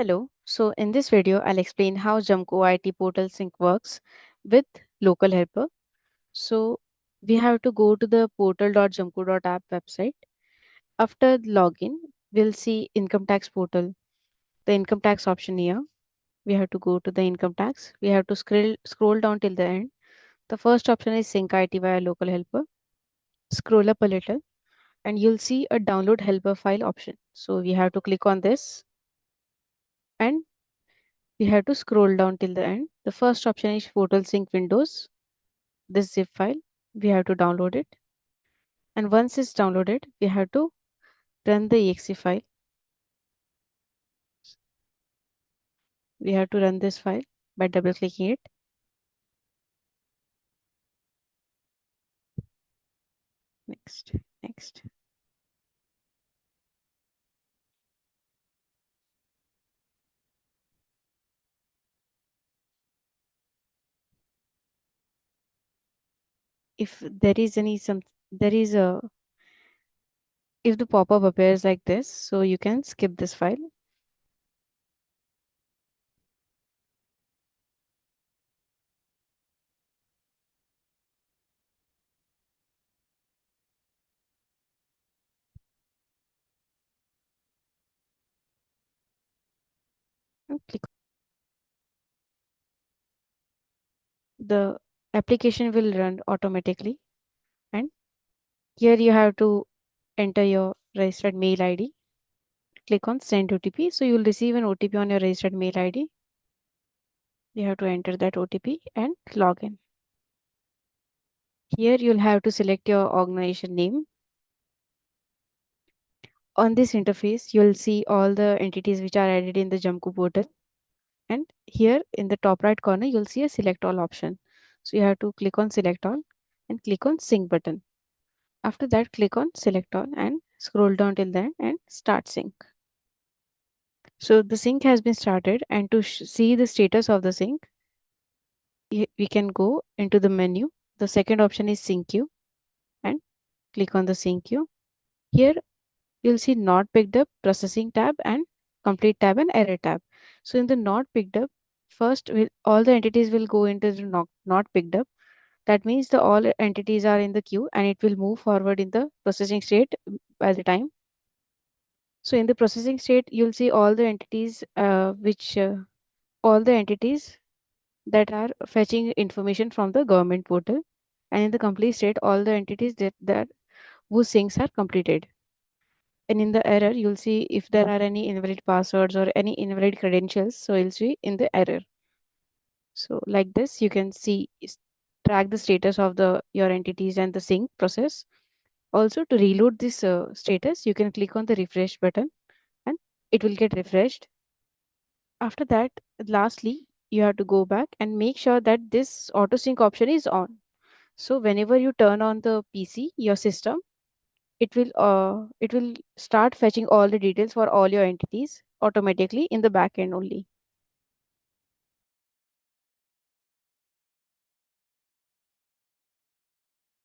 Hello. So in this video, I'll explain how Jamku IT portal sync works with local helper. So we have to go to the portal.jamku.app website. After login, we'll see income tax portal, the income tax option here. We have to go to the income tax. We have to scroll down till the end. The first option is sync IT via local helper. Scroll up a little and you'll see a download helper file option. So we have to click on this and we have to scroll down till the end. The first option is Portal Sync Windows, this zip file. We have to download it. And once it's downloaded, we have to run the exe file. We have to run this file by double clicking it. Next, next. If there is any some there is a if the pop-up appears like this, so you can skip this file. And click. The application will run automatically. And here you have to enter your registered mail ID. Click on send OTP. So you will receive an OTP on your registered mail ID. You have to enter that OTP and log in. Here you'll have to select your organization name. On this interface, you'll see all the entities which are added in the Jamku portal. And here in the top right corner, you'll see a select all option. So you have to click on select all and click on sync button. After that, click on select all and scroll down till the end and start sync. So the sync has been started, and to see the status of the sync, we can go into the menu. The second option is sync queue and click on the sync queue. Here you'll see not picked up, processing tab, and complete tab and error tab. So in the not picked up, first all the entities will go into the not picked up. That means the all entities are in the queue and it will move forward in the processing state by the time. So in the processing state, you'll see all the entities all the entities that are fetching information from the government portal, and in the complete state, all the entities that whose syncs are completed. And in the error, you'll see if there are any invalid passwords or any invalid credentials. So you'll see in the error. So like this, you can see track the status of the your entities and the sync process. Also, to reload this status, you can click on the refresh button and it will get refreshed. After that, lastly, you have to go back and make sure that this auto sync option is on. So whenever you turn on the PC, your system, it will start fetching all the details for all your entities automatically in the back end only.